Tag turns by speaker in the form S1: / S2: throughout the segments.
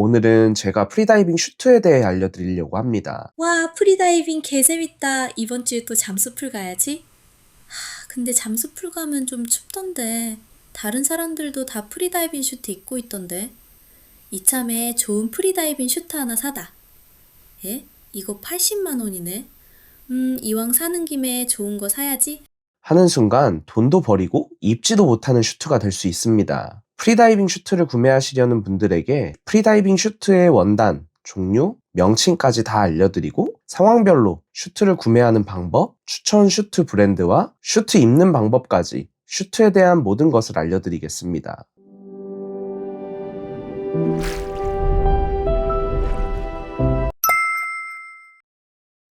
S1: 오늘은 제가 프리다이빙 슈트에 대해 알려드리려고 합니다.
S2: 와, 프리다이빙 개재밌다. 이번 주에 또 잠수풀 가야지. 근데 잠수풀 가면 좀 춥던데. 다른 사람들도 다 프리다이빙 슈트 입고 있던데. 이참에 좋은 프리다이빙 슈트 하나 사다. 에? 이거 80만 원이네. 이왕 사는 김에 좋은 거 사야지.
S1: 하는 순간 돈도 버리고 입지도 못하는 슈트가 될 수 있습니다. 프리다이빙 슈트를 구매하시려는 분들에게 프리다이빙 슈트의 원단, 종류, 명칭까지 다 알려드리고 상황별로 슈트를 구매하는 방법, 추천 슈트 브랜드와 슈트 입는 방법까지 슈트에 대한 모든 것을 알려드리겠습니다.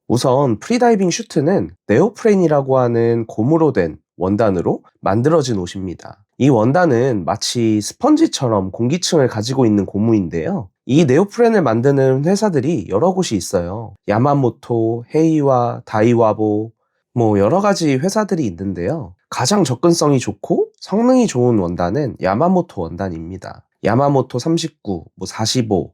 S1: 우선 프리다이빙 슈트는 네오프렌이라고 하는 고무로 된 원단으로 만들어진 옷입니다. 이 원단은 마치 스펀지처럼 공기층을 가지고 있는 고무인데요. 이 네오프렌을 만드는 회사들이 여러 곳이 있어요. 야마모토, 헤이와, 다이와보, 여러 가지 회사들이 있는데요. 가장 접근성이 좋고 성능이 좋은 원단은 야마모토 원단입니다. 야마모토 39, 45,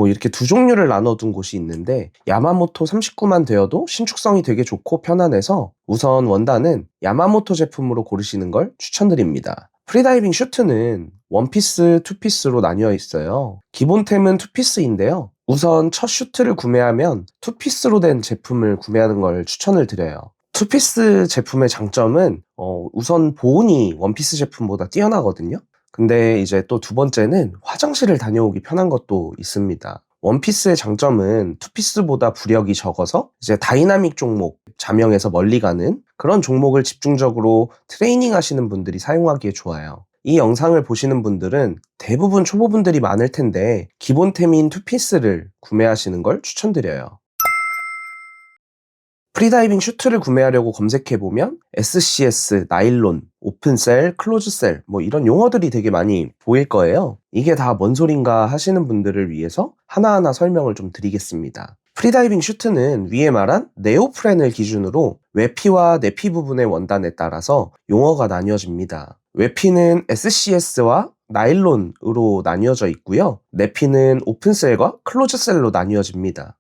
S1: 이렇게 두 종류를 나눠둔 곳이 있는데 야마모토 39만 되어도 신축성이 되게 좋고 편안해서 우선 원단은 야마모토 제품으로 고르시는 걸 추천드립니다. 프리다이빙 슈트는 원피스, 투피스로 나뉘어 있어요. 기본템은 투피스인데요. 우선 첫 슈트를 구매하면 투피스로 된 제품을 구매하는 걸 추천을 드려요. 투피스 제품의 장점은 우선 보온이 원피스 제품보다 뛰어나거든요. 근데 이제 또 두 번째는 화장실을 다녀오기 편한 것도 있습니다. 원피스의 장점은 투피스보다 부력이 적어서 이제 다이나믹 종목, 자명에서 멀리 가는 그런 종목을 집중적으로 트레이닝 하시는 분들이 사용하기에 좋아요. 이 영상을 보시는 분들은 대부분 초보분들이 많을 텐데 기본템인 투피스를 구매하시는 걸 추천드려요. 프리다이빙 슈트를 구매하려고 검색해보면 SCS, 나일론, 오픈셀, 클로즈셀 이런 용어들이 되게 많이 보일 거예요. 이게 다 뭔 소린가 하시는 분들을 위해서 하나하나 설명을 좀 드리겠습니다. 프리다이빙 슈트는 위에 말한 네오프렌을 기준으로 외피와 내피 부분의 원단에 따라서 용어가 나뉘어집니다. 외피는 SCS와 나일론으로 나뉘어져 있고요. 내피는 오픈셀과 클로즈셀로 나뉘어집니다.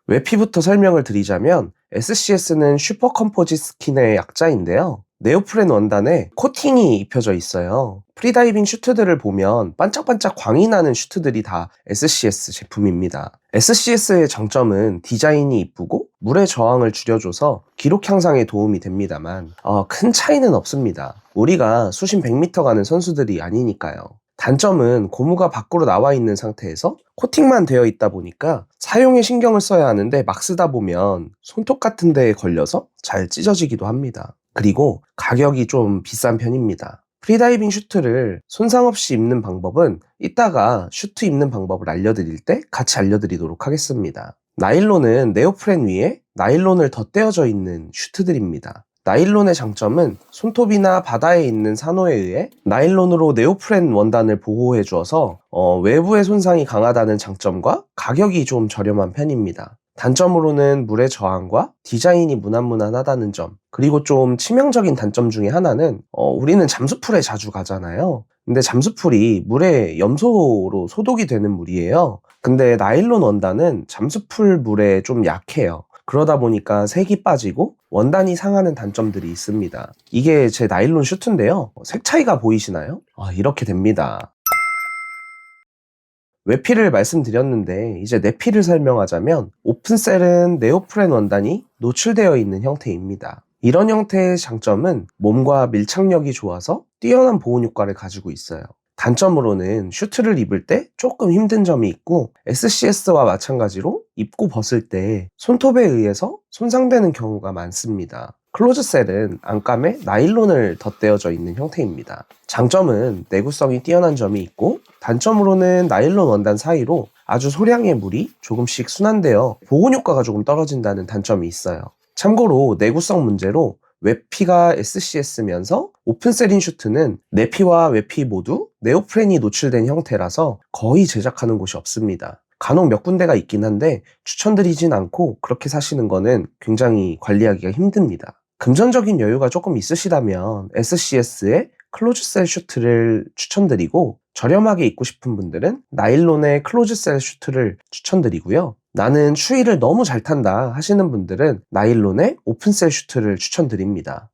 S1: 외피부터 설명을 드리자면 SCS는 슈퍼 컴포짓 스킨의 약자인데요. 네오프렌 원단에 코팅이 입혀져 있어요. 프리다이빙 슈트들을 보면 반짝반짝 광이 나는 슈트들이 다 SCS 제품입니다. SCS의 장점은 디자인이 이쁘고 물의 저항을 줄여줘서 기록 향상에 도움이 됩니다만 큰 차이는 없습니다. 우리가 수심 100m 가는 선수들이 아니니까요. 단점은 고무가 밖으로 나와 있는 상태에서 코팅만 되어 있다 보니까 사용에 신경을 써야 하는데 막 쓰다 보면 손톱 같은 데에 걸려서 잘 찢어지기도 합니다. 그리고 가격이 좀 비싼 편입니다. 프리다이빙 슈트를 손상 없이 입는 방법은 이따가 슈트 입는 방법을 알려드릴 때 같이 알려드리도록 하겠습니다. 나일론은 네오프렌 위에 나일론을 덧대어져 있는 슈트들입니다. 나일론의 장점은 손톱이나 바다에 있는 산호에 의해 나일론으로 네오프렌 원단을 보호해 주어서 외부의 손상이 강하다는 장점과 가격이 좀 저렴한 편입니다. 단점으로는 물의 저항과 디자인이 무난무난하다는 점, 그리고 좀 치명적인 단점 중에 하나는 우리는 잠수풀에 자주 가잖아요. 근데 잠수풀이 물의 염소로 소독이 되는 물이에요. 근데 나일론 원단은 잠수풀 물에 좀 약해요. 그러다 보니까 색이 빠지고 원단이 상하는 단점들이 있습니다. 이게 제 나일론 슈트인데요. 색 차이가 보이시나요? 이렇게 됩니다. 외피를 말씀드렸는데 이제 내피를 설명하자면 오픈셀은 네오프렌 원단이 노출되어 있는 형태입니다. 이런 형태의 장점은 몸과 밀착력이 좋아서 뛰어난 보온 효과를 가지고 있어요. 단점으로는 슈트를 입을 때 조금 힘든 점이 있고 SCS와 마찬가지로 입고 벗을 때 손톱에 의해서 손상되는 경우가 많습니다. 클로즈셀은 안감에 나일론을 덧대어져 있는 형태입니다. 장점은 내구성이 뛰어난 점이 있고 단점으로는 나일론 원단 사이로 아주 소량의 물이 조금씩 순환되어 보온 효과가 조금 떨어진다는 단점이 있어요. 참고로 내구성 문제로 외피가 SCS면서 오픈셀인 슈트는 내피와 외피 모두 네오프렌이 노출된 형태라서 거의 제작하는 곳이 없습니다. 간혹 몇 군데가 있긴 한데 추천드리진 않고 그렇게 사시는 거는 굉장히 관리하기가 힘듭니다. 금전적인 여유가 조금 있으시다면 SCS의 클로즈셀 슈트를 추천드리고 저렴하게 입고 싶은 분들은 나일론의 클로즈셀 슈트를 추천드리고요. 나는 추위를 너무 잘 탄다 하시는 분들은 나일론의 오픈셀 슈트를 추천드립니다.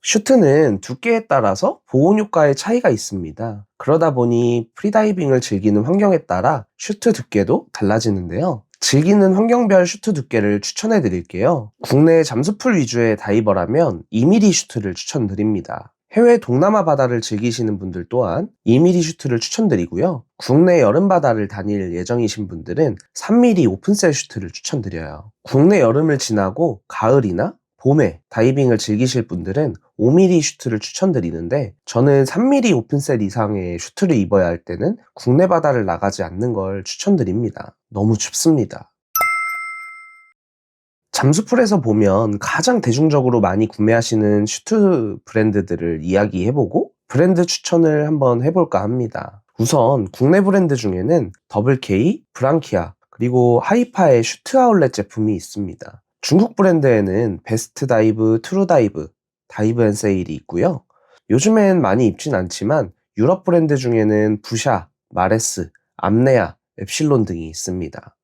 S1: 슈트는 두께에 따라서 보온 효과의 차이가 있습니다. 그러다 보니 프리다이빙을 즐기는 환경에 따라 슈트 두께도 달라지는데요. 즐기는 환경별 슈트 두께를 추천해 드릴게요. 국내 잠수풀 위주의 다이버라면 2mm 슈트를 추천드립니다. 해외 동남아 바다를 즐기시는 분들 또한 2mm 슈트를 추천드리고요. 국내 여름 바다를 다닐 예정이신 분들은 3mm 오픈셀 슈트를 추천드려요. 국내 여름을 지나고 가을이나 봄에 다이빙을 즐기실 분들은 5mm 슈트를 추천드리는데 저는 3mm 오픈셀 이상의 슈트를 입어야 할 때는 국내 바다를 나가지 않는 걸 추천드립니다. 너무 춥습니다. 잠수풀에서 보면 가장 대중적으로 많이 구매하시는 슈트 브랜드들을 이야기해보고 브랜드 추천을 한번 해볼까 합니다. 우선 국내 브랜드 중에는 더블K, 브랑키아, 그리고 하이파의 슈트 아울렛 제품이 있습니다. 중국 브랜드에는 베스트 다이브, 트루 다이브, 다이브 앤 세일이 있고요. 요즘엔 많이 입진 않지만 유럽 브랜드 중에는 부샤, 마레스, 암네아, 엡실론 등이 있습니다.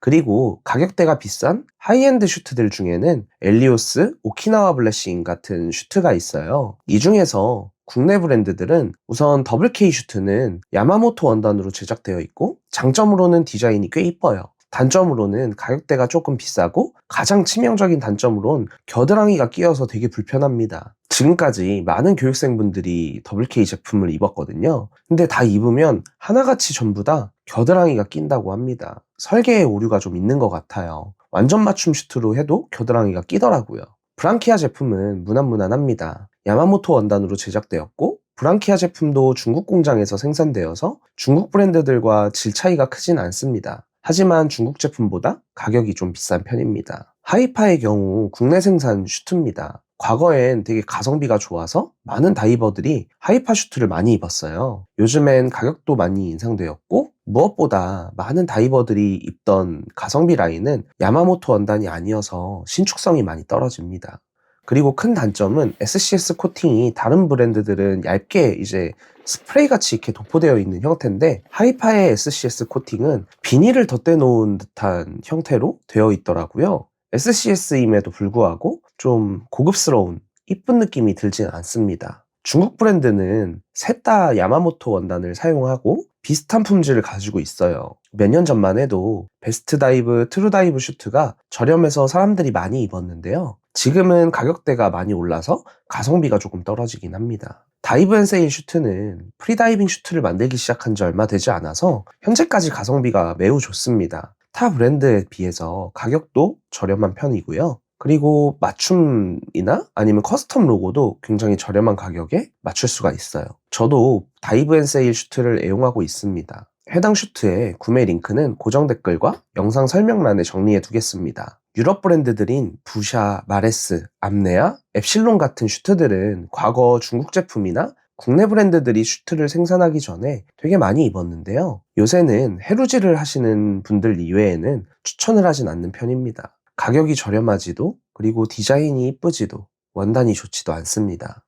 S1: 그리고 가격대가 비싼 하이엔드 슈트들 중에는 엘리오스, 오키나와 블레싱 같은 슈트가 있어요. 이 중에서 국내 브랜드들은 우선 더블K 슈트는 야마모토 원단으로 제작되어 있고 장점으로는 디자인이 꽤 이뻐요. 단점으로는 가격대가 조금 비싸고 가장 치명적인 단점으론 겨드랑이가 끼어서 되게 불편합니다. 지금까지 많은 교육생분들이 더블K 제품을 입었거든요. 근데 다 입으면 하나같이 전부 다 겨드랑이가 낀다고 합니다. 설계에 오류가 좀 있는 것 같아요. 완전 맞춤 슈트로 해도 겨드랑이가 끼더라고요. 브랑키아 제품은 무난무난합니다. 야마모토 원단으로 제작되었고 브랑키아 제품도 중국 공장에서 생산되어서 중국 브랜드들과 질 차이가 크진 않습니다. 하지만 중국 제품보다 가격이 좀 비싼 편입니다. 하이파의 경우 국내 생산 슈트입니다. 과거엔 되게 가성비가 좋아서 많은 다이버들이 하이파 슈트를 많이 입었어요. 요즘엔 가격도 많이 인상되었고 무엇보다 많은 다이버들이 입던 가성비 라인은 야마모토 원단이 아니어서 신축성이 많이 떨어집니다. 그리고 큰 단점은 SCS 코팅이 다른 브랜드들은 얇게 이제 스프레이 같이 이렇게 도포되어 있는 형태인데 하이파의 SCS 코팅은 비닐을 덧대 놓은 듯한 형태로 되어 있더라고요. SCS임에도 불구하고 좀 고급스러운 이쁜 느낌이 들진 않습니다. 중국 브랜드는 셋 다 야마모토 원단을 사용하고 비슷한 품질을 가지고 있어요. 몇 년 전만 해도 베스트 다이브, 트루 다이브 슈트가 저렴해서 사람들이 많이 입었는데요. 지금은 가격대가 많이 올라서 가성비가 조금 떨어지긴 합니다. 다이브 앤 세일 슈트는 프리다이빙 슈트를 만들기 시작한 지 얼마 되지 않아서 현재까지 가성비가 매우 좋습니다. 타 브랜드에 비해서 가격도 저렴한 편이고요. 그리고 맞춤이나 아니면 커스텀 로고도 굉장히 저렴한 가격에 맞출 수가 있어요. 저도 다이브 앤 세일 슈트를 애용하고 있습니다. 해당 슈트의 구매 링크는 고정 댓글과 영상 설명란에 정리해 두겠습니다. 유럽 브랜드들인 부샤, 마레스, 암네아, 엡실론 같은 슈트들은 과거 중국 제품이나 국내 브랜드들이 슈트를 생산하기 전에 되게 많이 입었는데요. 요새는 해루질을 하시는 분들 이외에는 추천을 하진 않는 편입니다. 가격이 저렴하지도 그리고 디자인이 이쁘지도 원단이 좋지도 않습니다.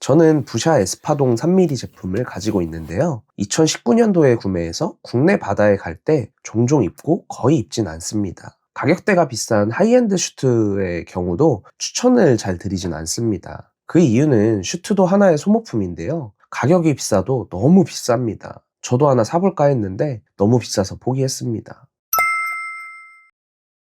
S1: 저는 부샤 에스파동 3mm 제품을 가지고 있는데요. 2019년도에 구매해서 국내 바다에 갈 때 종종 입고 거의 입진 않습니다. 가격대가 비싼 하이엔드 슈트의 경우도 추천을 잘 드리진 않습니다. 그 이유는 슈트도 하나의 소모품인데요. 가격이 비싸도 너무 비쌉니다. 저도 하나 사볼까 했는데 너무 비싸서 포기했습니다.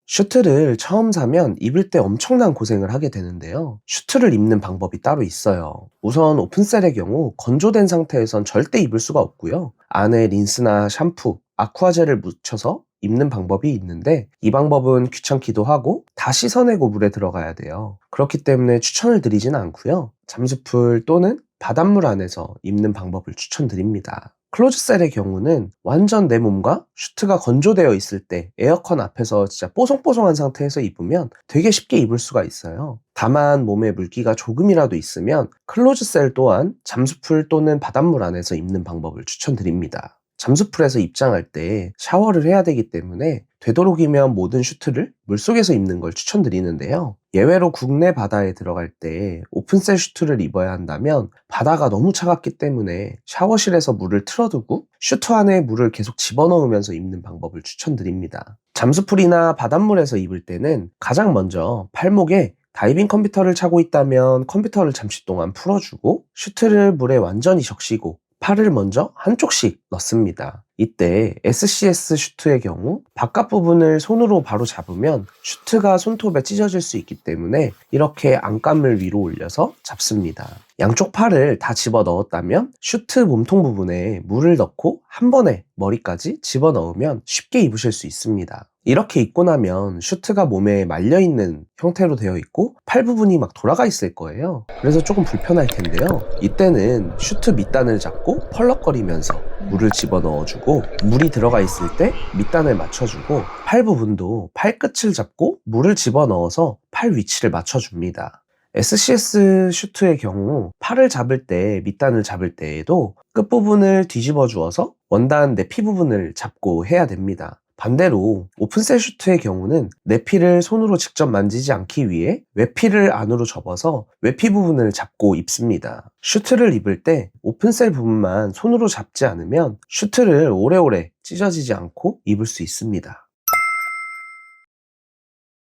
S1: 슈트를 처음 사면 입을 때 엄청난 고생을 하게 되는데요. 슈트를 입는 방법이 따로 있어요. 우선 오픈셀의 경우 건조된 상태에선 절대 입을 수가 없고요. 안에 린스나 샴푸, 아쿠아젤을 묻혀서 입는 방법이 있는데 이 방법은 귀찮기도 하고 다 씻어내고 물에 들어가야 돼요. 그렇기 때문에 추천을 드리진 않고요. 잠수풀 또는 바닷물 안에서 입는 방법을 추천드립니다. 클로즈셀의 경우는 완전 내 몸과 슈트가 건조되어 있을 때 에어컨 앞에서 진짜 뽀송뽀송한 상태에서 입으면 되게 쉽게 입을 수가 있어요. 다만 몸에 물기가 조금이라도 있으면 클로즈셀 또한 잠수풀 또는 바닷물 안에서 입는 방법을 추천드립니다. 잠수풀에서 입장할 때 샤워를 해야 되기 때문에 되도록이면 모든 슈트를 물속에서 입는 걸 추천드리는데요. 예외로 국내 바다에 들어갈 때 오픈셀 슈트를 입어야 한다면 바다가 너무 차갑기 때문에 샤워실에서 물을 틀어두고 슈트 안에 물을 계속 집어넣으면서 입는 방법을 추천드립니다. 잠수풀이나 바닷물에서 입을 때는 가장 먼저 팔목에 다이빙 컴퓨터를 차고 있다면 컴퓨터를 잠시 동안 풀어주고 슈트를 물에 완전히 적시고 팔을 먼저 한쪽씩 넣습니다. 이때 SCS 슈트의 경우 바깥 부분을 손으로 바로 잡으면 슈트가 손톱에 찢어질 수 있기 때문에 이렇게 안감을 위로 올려서 잡습니다. 양쪽 팔을 다 집어 넣었다면 슈트 몸통 부분에 물을 넣고 한 번에 머리까지 집어 넣으면 쉽게 입으실 수 있습니다. 이렇게 입고 나면 슈트가 몸에 말려있는 형태로 되어 있고 팔 부분이 막 돌아가 있을 거예요. 그래서 조금 불편할 텐데요. 이때는 슈트 밑단을 잡고 펄럭거리면서 물을 집어넣어주고 물이 들어가 있을 때 밑단을 맞춰주고 팔 부분도 팔끝을 잡고 물을 집어넣어서 팔 위치를 맞춰줍니다. SCS 슈트의 경우 팔을 잡을 때 밑단을 잡을 때에도 끝부분을 뒤집어 주어서 원단 내피 부분을 잡고 해야 됩니다. 반대로 오픈셀 슈트의 경우는 내피를 손으로 직접 만지지 않기 위해 외피를 안으로 접어서 외피 부분을 잡고 입습니다. 슈트를 입을 때 오픈셀 부분만 손으로 잡지 않으면 슈트를 오래오래 찢어지지 않고 입을 수 있습니다.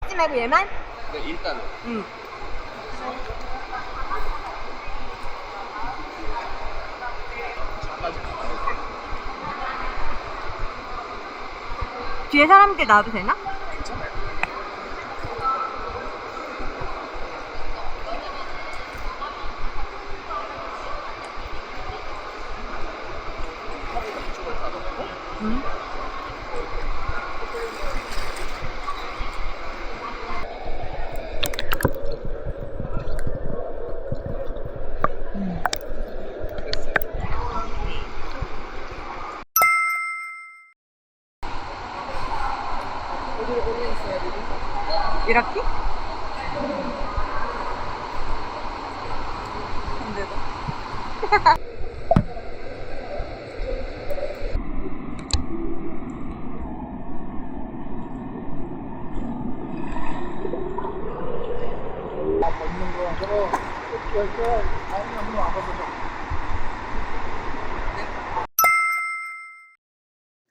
S3: 하지 말고 얘만?
S1: 네, 일단은.
S3: 뒤에 사람들 놔도 되나? 이렇게?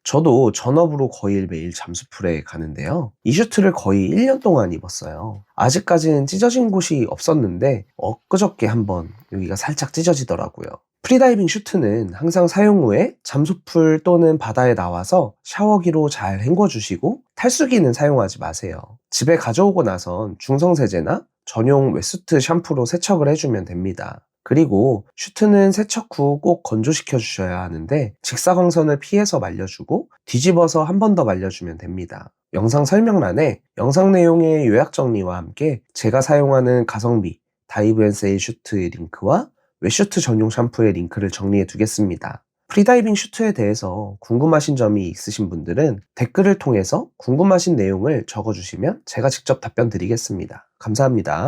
S1: 저도 전업으로 거의 매일 잠수풀에 가는데요. 이 슈트를 거의 1년 동안 입었어요. 아직까지는 찢어진 곳이 없었는데 엊그저께 한번 여기가 살짝 찢어지더라고요. 프리다이빙 슈트는 항상 사용 후에 잠수풀 또는 바다에 나와서 샤워기로 잘 헹궈주시고 탈수기는 사용하지 마세요. 집에 가져오고 나선 중성세제나 전용 웨스트 샴푸로 세척을 해주면 됩니다. 그리고 슈트는 세척 후 꼭 건조시켜 주셔야 하는데 직사광선을 피해서 말려주고 뒤집어서 한 번 더 말려주면 됩니다. 영상 설명란에 영상 내용의 요약 정리와 함께 제가 사용하는 가성비 다이브 앤 세일 슈트의 링크와 웨슈트 전용 샴푸의 링크를 정리해 두겠습니다. 프리다이빙 슈트에 대해서 궁금하신 점이 있으신 분들은 댓글을 통해서 궁금하신 내용을 적어주시면 제가 직접 답변 드리겠습니다. 감사합니다.